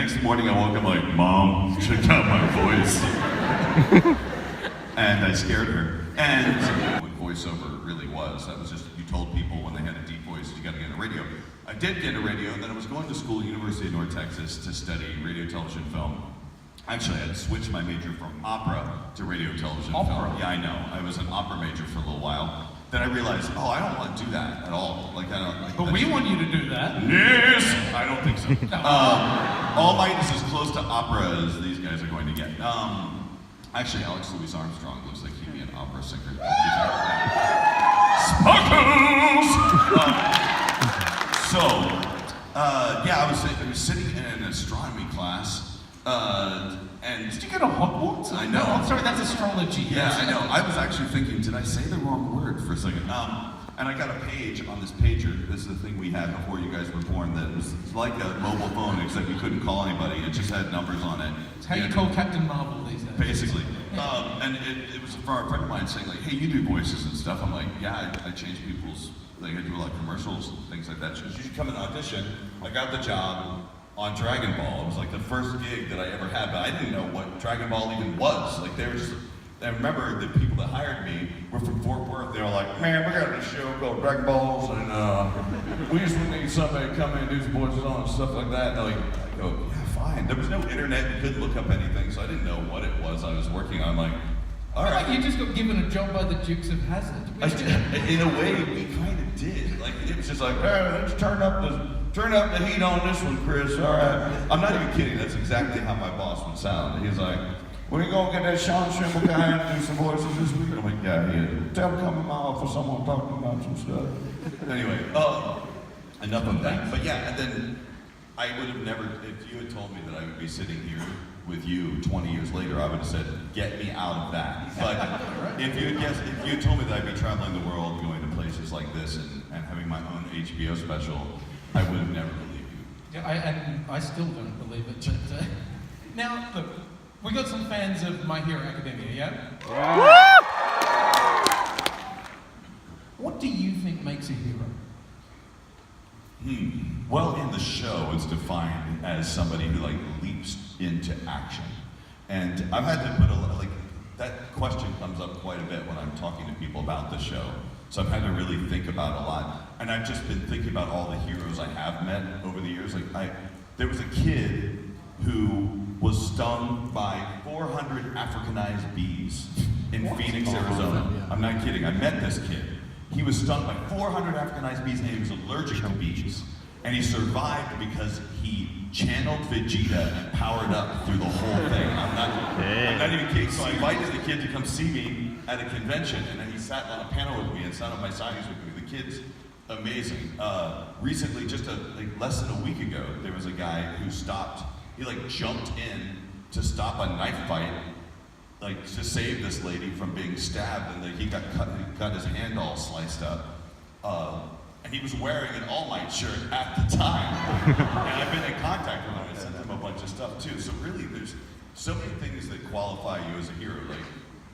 next morning I woke up like, Mom, check out my voice. And I scared her. And what voiceover really was, that was just, you told people when they had a deep voice, you gotta get a radio. I did get a radio, and then I was going to school at University of North Texas to study radio, television, film. Actually, I had switched my major from opera to radio, television, film. Yeah, I know. I was an opera major for a little while. Then I realized, oh, I don't want to do that at all. Like, I don't. Like, but we want you to do that. Yes! I don't think so. All mine is as close to opera as these guys are going to get. Actually, Alex Louis Armstrong looks like he'd be an opera singer. Sparkles! Yeah, I was sitting in an astronomy class, and... Did you go to Hogwarts? I know. No, I'm sorry, that's astrology. Yeah, I know. I was actually thinking, did I say the wrong word for a second? And I got a page on this pager. This is the thing we had before you guys were born that was like a mobile phone, except you couldn't call anybody. It just had numbers on it. It's how you call Captain Marvel these days. Basically. And it was for a friend of mine saying, like, hey, you do voices and stuff. I'm like, yeah, I change people's, like, I do a lot of commercials and things like that. She goes, you should come and audition. I got the job on Dragon Ball. It was like the first gig that I ever had, but I didn't know what Dragon Ball even was. Like, they were just, I remember the people that hired me were from Fort Worth. They were like, man, we got this show called Dragon Balls, and we just need somebody to come in and do some voices on and stuff like that. And I go, yeah, fine. There was no internet, you couldn't look up anything, so I didn't know what it was I was working on. Like, all right. Like you just got given a job by the Dukes of Hazzard. In a way, we kind of did. Like, it was just like, hey, let's turn up the heat on this one, Chris. All right. I'm not even kidding. That's exactly how my boss would sound. He's like, we're going to get that Sean Schimble guy and do some voices this week. I'm like, yeah, tell him to come in my office. Someone talking about some stuff. Anyway, enough of that. But yeah, and then I would have never, if you had told me that I would be sitting here with you 20 years later, I would have said, get me out of that. But if you had told me that I'd be traveling the world, going to places like this and having my own HBO special, I would have never believed you. Yeah, I still don't believe it. But now, look, we got some fans of My Hero Academia, yeah? What do you think makes a hero? Well, in the show, it's defined as somebody who like leaps into action, and I've had to put that question comes up quite a bit when I'm talking to people about the show. So I've had to really think about it a lot, and I've just been thinking about all the heroes I have met over the years. Like there was a kid who was stung by 400 Africanized bees in Phoenix, Arizona. I'm not kidding. I met this kid. He was stung by 400 Africanized bees, and he was allergic to bees. And he survived because he channeled Vegeta and powered up through the whole thing. I'm not even kidding. So I invited the kid to come see me at a convention, and then he sat on a panel with me and sat on my side with me. The kid's amazing. Recently, just less than a week ago, there was a guy who stopped. He jumped in to stop a knife fight, to save this lady from being stabbed, and he got his hand all sliced up. And he was wearing an All Might shirt at the time. And I've been in contact with him. I sent him a bunch of stuff too. So really, there's so many things that qualify you as a hero.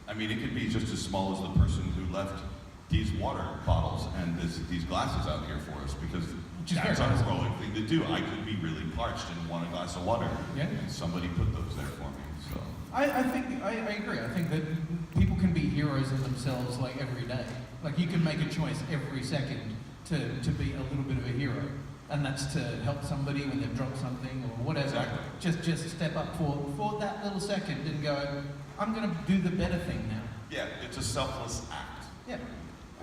It could be just as small as the person who left these water bottles and these glasses out here for us, because that's a heroic thing to do. I could be really parched and want a glass of water, and somebody put those there for me. So I agree. I think that people can be heroes in themselves every day. You can make a choice every second to be a little bit of a hero, and that's to help somebody when they've dropped something or whatever. Exactly. Just step up for that little second and go, I'm going to do the better thing now. Yeah, it's a selfless act. Yeah.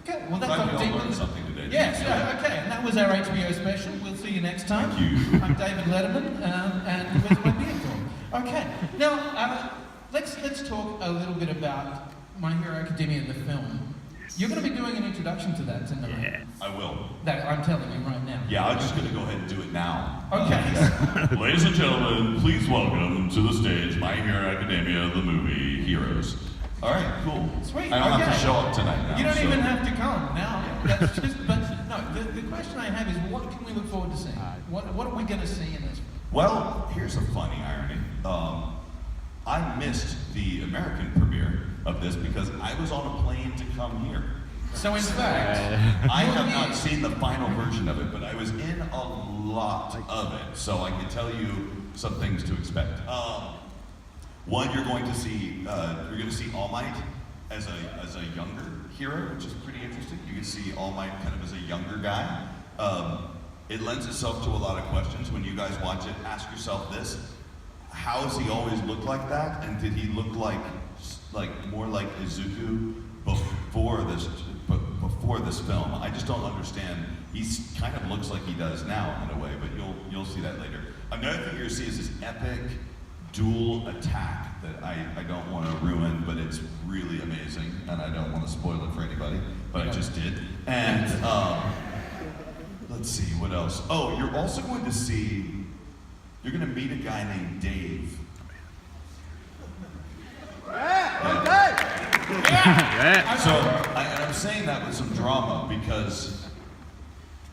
Okay, well that's on deep. Learned something today. Yes, okay, and that was our HBO special. We'll see you next time. Thank you. I'm David Letterman, and where's my beer from? Okay, now let's talk a little bit about My Hero Academia, the film. You're going to be doing an introduction to that tonight. Yeah. I will. That I'm telling you right now. Yeah, I'm just going to go ahead and do it now. Okay. Ladies and gentlemen, please welcome to the stage My Hero Academia, the movie Heroes. All right, cool. Sweet. I don't have to show up tonight now. You don't even have to come now. That's just. But no, the question I have is, what can we look forward to seeing? What are we going to see in this? Well, here's a funny irony. I missed the American premiere of this because I was on a plane to come here. So in fact, I have not seen the final version of it, but I was in a lot of it. So I can tell you some things to expect. One, you're going to see All Might as a younger hero, which is pretty interesting. You can see All Might kind of as a younger guy. It lends itself to a lot of questions. When you guys watch it, ask yourself this: how has he always looked like that, and did he look like more like Izuku before this film? I just don't understand. He kind of looks like he does now in a way, but you'll see that later. Another thing you're gonna see is this epic dual attack that I don't want to ruin, but it's really amazing, and I don't want to spoil it for anybody, but I just did. And let's see, what else? Oh, you're also going to meet a guy named Dave. Yeah. So, I'm saying that with some drama because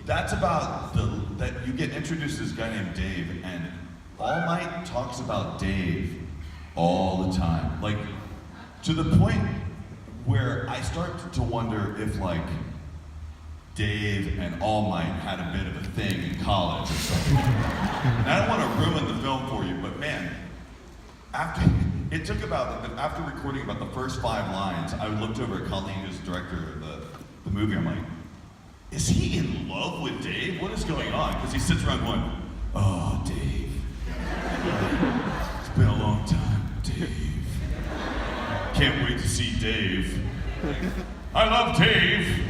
that's about that you get introduced to this guy named Dave, and All Might talks about Dave all the time. Like, to the point where I start to wonder if, like, Dave and All Might had a bit of a thing in college or something. And I don't want to ruin the film for you, but man, after recording about the first 5 lines, I looked over at Colleen, who's the director of the movie. I'm like, is he in love with Dave? What is going on? Because he sits around going, oh, Dave. It's been a long time, Dave. Can't wait to see Dave. I love Dave.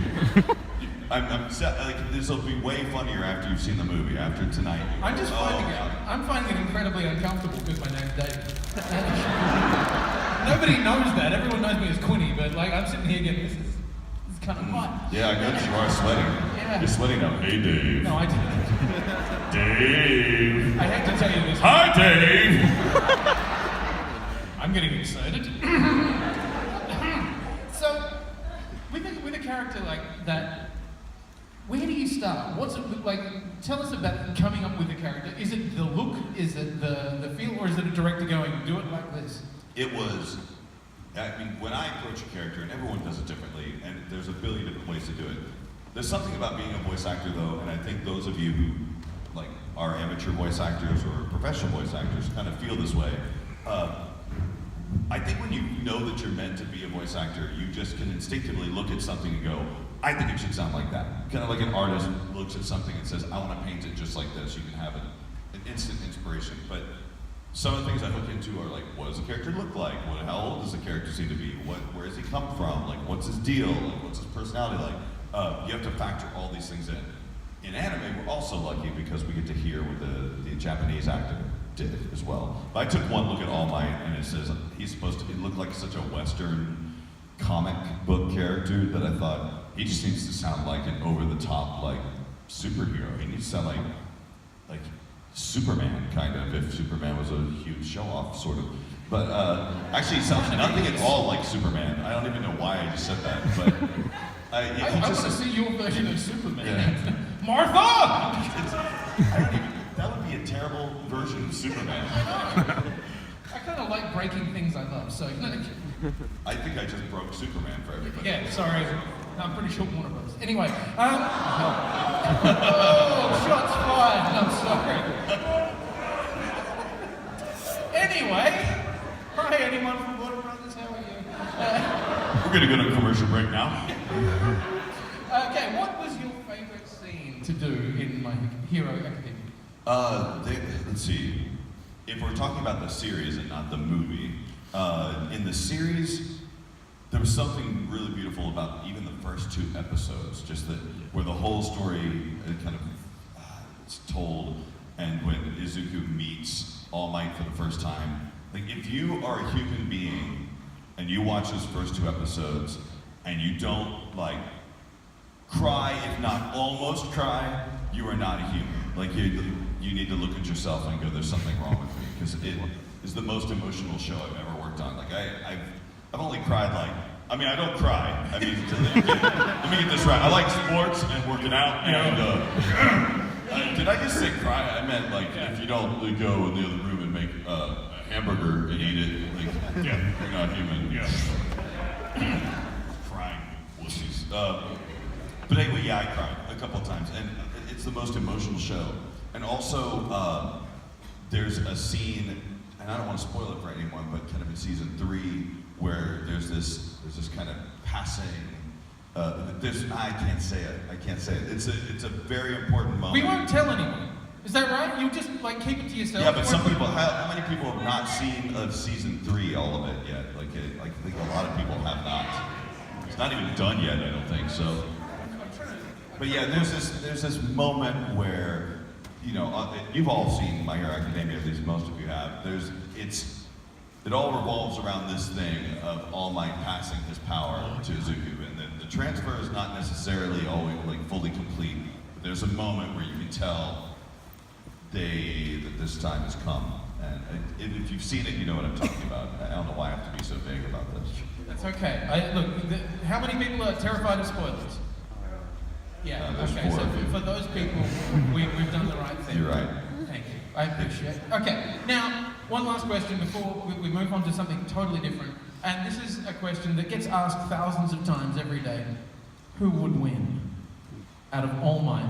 I'm set, like, this will be way funnier after you've seen the movie, after tonight. I'm finding it incredibly uncomfortable because my name's Dave. Nobody knows that. Everyone knows me as Quinny, but like I'm sitting here getting this is kind of hot. Yeah, I noticed you are sweating. Yeah. You're sweating now. Hey, Dave. No, I didn't. Dave. I have to tell you this. Hi, Dave. I'm getting excited. So, with a character like that, where do you start? What's it like? Tell us about coming up with a character. Is it the look? Is it the feel? Or is it a director going, do it like this? It was, I mean, when I approach a character, and everyone does it differently, and there's a billion different ways to do it. There's something about being a voice actor, though, and I think those of you who like are amateur voice actors or professional voice actors kind of feel this way. I think when you know that you're meant to be a voice actor, you just can instinctively look at something and go, I think it should sound like that. Kind of like an artist looks at something and says, I want to paint it just like this. You can have an instant inspiration. But some of the things I look into are like, what does the character look like? How old does the character seem to be? Where does he come from? Like, what's his deal? Like, what's his personality like? You have to factor all these things in. In anime, we're also lucky because we get to hear what the Japanese actor did as well. But I took one look at All Might, and it says he's supposed to look like such a Western comic book character that I thought he just needs to sound like an over-the-top like superhero. He needs to sound like Superman, kind of, if Superman was a huge show-off, sort of. But actually, he sounds nothing at all like Superman. I don't even know why I just said that, but I want to see your version of Superman. Yeah. Martha! That would be a terrible version of Superman. I kind of like breaking things I love, so... I think I just broke Superman for everybody. Yeah, sorry. I'm pretty sure Warner Bros. Anyway, oh, shots fired. I'm sorry. Anyway, hi anyone from Warner Brothers, how are you? We're gonna go to a commercial break now. Okay, what was your favorite scene to do in My Hero Academia? Let's see. If we're talking about the series and not the movie, in the series, there was something really beautiful about even the first 2 episodes, just that where the whole story kind of it's told, and when Izuku meets All Might for the first time. Like, if you are a human being and you watch those first 2 episodes and you don't like cry, if not almost cry, you are not a human. Like, you need to look at yourself and go, there's something wrong with me, because it is the most emotional show I've ever worked on. Like, I've only cried like, I mean, I don't cry. I mean, let me get this right. I like sports and working out, and did I just say cry? I meant like, if you don't go in the other room and make a hamburger and eat it, like, you're not human. Yeah. Crying wussies. But anyway, yeah, I cried a couple of times, and it's the most emotional show. And also, there's a scene, and I don't want to spoil it for anyone, but kind of in season 3, where there's this kind of passing. I can't say it. It's a very important moment. We won't tell anyone. Is that right? You just like keep it to yourself. Yeah, but some people. How many people have not seen season 3, all of it yet? I think a lot of people have not. It's not even done yet. I don't think so. But yeah, there's this moment where, you know, you've all seen My Hero Academia, at least most of you have. It all revolves around this thing of All Might passing his power to Zuko, and the transfer is not necessarily always like fully complete. But there's a moment where you can tell that this time has come, and if you've seen it, you know what I'm talking about. I don't know why I have to be so vague about this. That's okay. How many people are terrified of spoilers? Yeah. There's okay. 4 So of you. for those people, we've done the right thing. You're right. Thank you. I appreciate it. Okay. Now, one last question before we move on to something totally different, and this is a question that gets asked thousands of times every day. Who would win out of All Might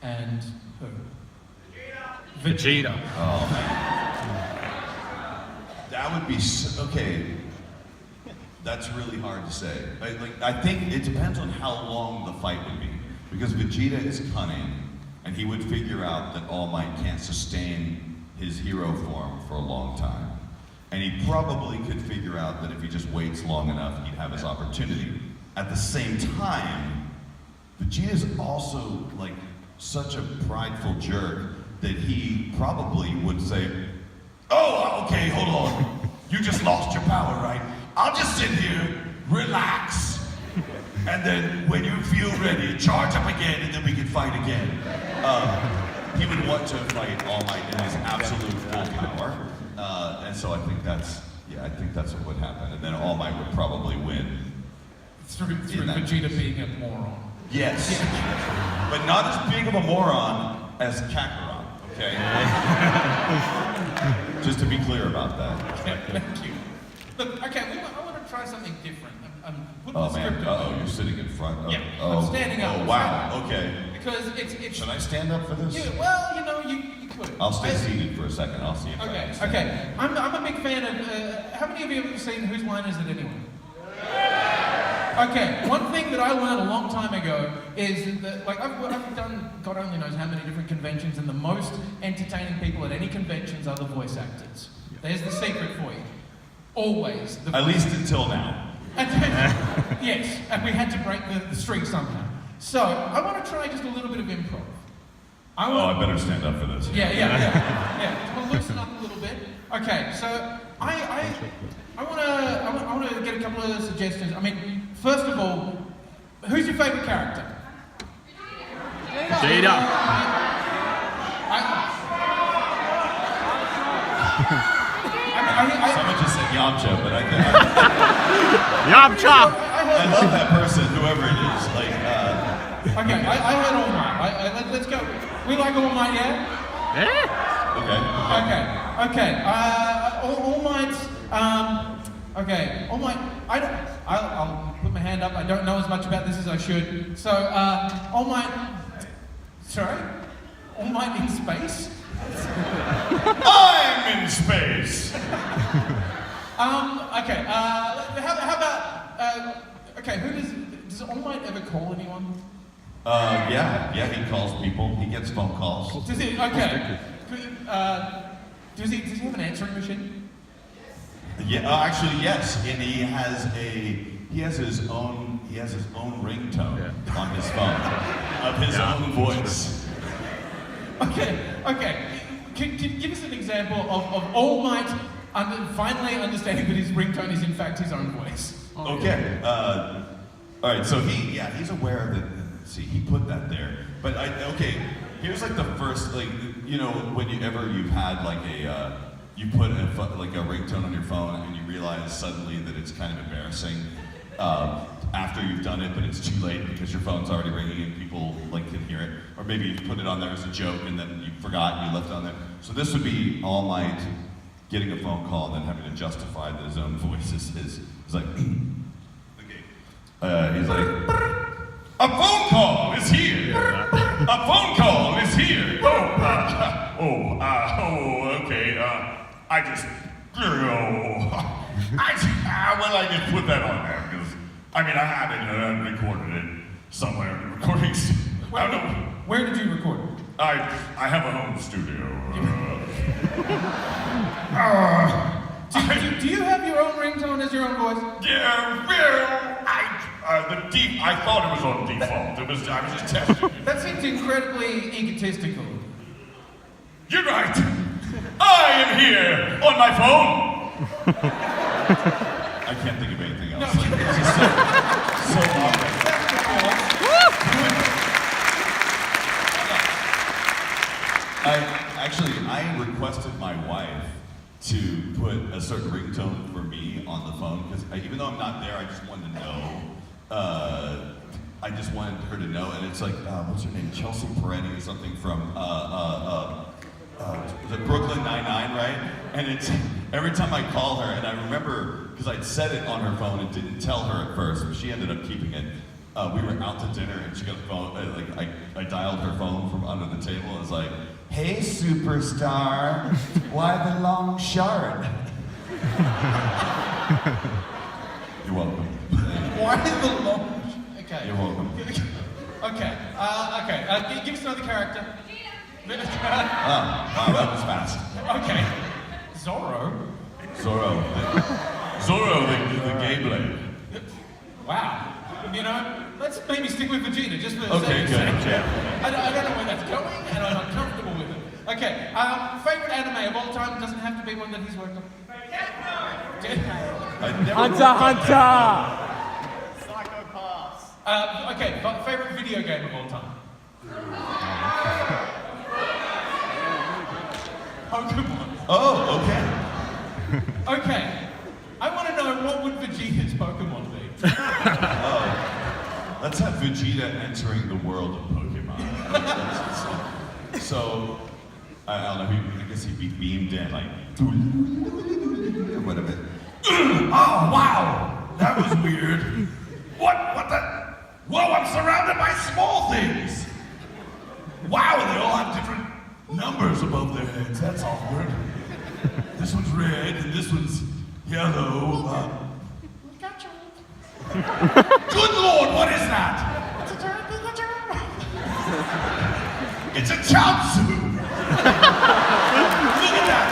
and who? Vegeta. Oh man, that would be okay. That's really hard to say. I think it depends on how long the fight would be, because Vegeta is cunning, and he would figure out that All Might can't sustain his hero form for a long time, and he probably could figure out that if he just waits long enough, he'd have his opportunity. At the same time, Vegeta's also like such a prideful jerk that he probably would say, "Oh, okay, hold on. You just lost your power, right? I'll just sit here, relax, and then when you feel ready, charge up again, and then we can fight again." He would want to fight All Might in his absolute full power, and so I think that's what would happen, and then All Might would probably win. Through Vegeta being a moron. Yes, but not as big of a moron as Kakarot. Okay. Just to be clear about that. Thank you. Look, okay, I want to try something different. I'm putting Oh the man, script on. you're sitting in front. Yeah, I'm standing up. Oh wow, okay. Because it's. Should I stand up for this? Yeah, well, you know, you could. I'll stay seated for a second. I'll see if I Okay, can stand. okay. I'm a big fan of. How many of you have seen Whose Line Is It Anyway? Okay, one thing that I learned a long time ago is that, like, I've done God only knows how many different conventions, and the most entertaining people at any conventions are the voice actors. There's the secret for you. Always. At least until now. Yes, and we had to break the streak somehow. So, I want to try just a little bit of improv. I better stand up for this. Yeah. We'll loosen up a little bit. Okay, so I want to get a couple of suggestions. I mean, first of all, who's your favorite character? Vegeta. Someone just said Yamcha, but Yamcha. I love that person, whoever it is. Okay, I heard All Might. Let's go. We like All Might, yeah? Okay. All Might. Okay. All Might. I'll put my hand up. I don't know as much about this as I should. So, All Might. Sorry. All Might in space. I'm in space. Okay. How about? Okay. Does All Might ever call anyone? Yeah, he calls people. He gets phone calls. Does he? Okay. Does he have an answering machine? Yeah, actually, yes. And he has his own ringtone on his phone of his own voice. Okay. Can you give us an example of All Might finally understanding that his ringtone is in fact his own voice? Okay. All right. So he's aware that. See, he put that there. But here's like the first, like, you know, when you've had like you put a ringtone on your phone and you realize suddenly that it's kind of embarrassing after you've done it, but it's too late because your phone's already ringing and people like can hear it. Or maybe you put it on there as a joke and then you forgot and you left it on there. So this would be All Might getting a phone call and then having to justify that his own voice is he's like, he's like, "A phone call is here! A phone call is here! Oh, Okay. I just put that on there because I had it and I recorded it somewhere. Recordings. I don't know. Where did you record it? I have a home studio. Do you have your own ringtone as your own voice? Yeah, I thought it was on default. I was just testing it. That seems incredibly egotistical. You're right. I am here on my phone. I can't think of anything else. It's just so obvious. I requested my wife to put a certain ringtone for me on the phone because even though I'm not there, I just wanted to know. I just wanted her to know, and it's like, what's her name? Chelsea Peretti or something from the Brooklyn Nine-Nine, right? And it's every time I call her, and I remember because I'd set it on her phone and didn't tell her at first, but she ended up keeping it. We were out to dinner, and she got the phone. I dialed her phone from under the table. And was like, "Hey, superstar, why the long shard?" You're welcome. Why the long? Okay. You're welcome. Okay. Give us another character. Wow, that was fast. Okay. Zorro, the gay blade. Wow. Let's maybe stick with Vegeta just for a Okay, good. second. Yeah. I don't know where that's going, and I'm not comfortable with it. Okay. Favorite anime of all time doesn't have to be one that he's worked on. Hunter! Okay. Favorite video game of all time. Pokemon. Oh, okay. Okay. I want to know what would Vegeta's Pokemon be? Let's have Vegeta entering the world of Pokemon. So, I don't know, I guess he'd be beamed in, like, whatever. Oh, wow! That was weird. What the? Whoa, I'm surrounded by small things! Wow, they all have different numbers above their heads. That's awkward. This one's red, and this one's yellow. Good Lord, what is that? It's a Chaozu! Look at that!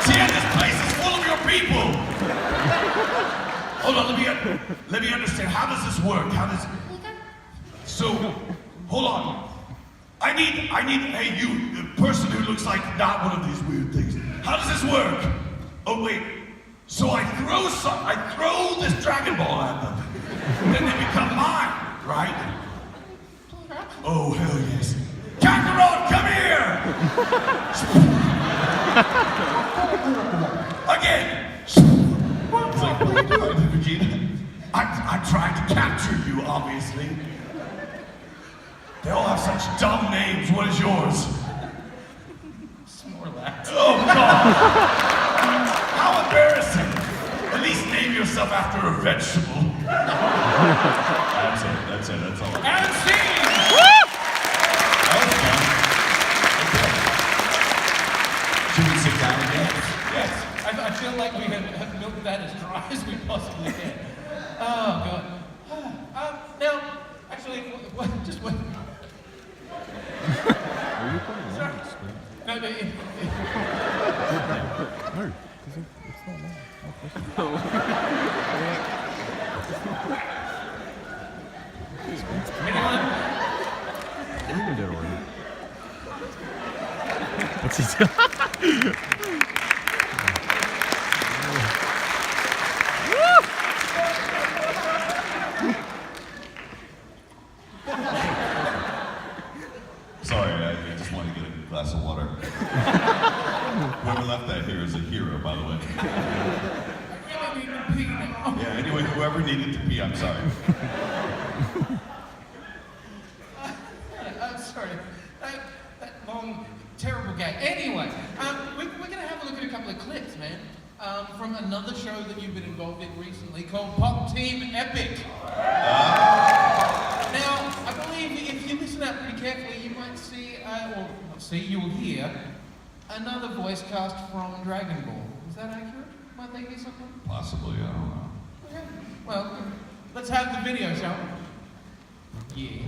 See, this place is full of your people! Hold on, let me understand. How does this work? So, hold on. I need, hey, you, the person who looks like not one of these weird things. How does this work? Oh, wait. So I throw this Dragon Ball at them. Then they become mine, right? Oh, hell yes. Kakarot, come here! Again! It's like, what are you doing, Vegeta? I'm trying to capture you, obviously. They all have such dumb names. What is yours? Snorlax. Oh, God! How embarrassing! At least name yourself after a vegetable. That's it, that's all. And scene! That was fun. Okay. Should we sit down again? Yes. I feel like we have milked that as dry as we possibly can. Oh, God. Now, actually, just wait. Are you putting Sorry. No, No, because it's not anyone? We can do it already. What's he doing? Sorry, I just wanted to get a glass of water. Whoever left that here is a hero, by the way. I really need to pee now. Yeah, anyway, whoever needed to pee, I'm sorry. I'm sorry. That long, terrible gag. Anyway, we're going to have a look at a couple of clips, man, from another show that you've been involved in recently called Pop Team Epic. Now, I believe if you listen out pretty carefully, you might see, or not see, you'll hear another voice cast from Dragon Ball. Is that accurate? Might they hear something? Possibly, I don't know. Okay. Well, let's have the video, shall we? Yeah.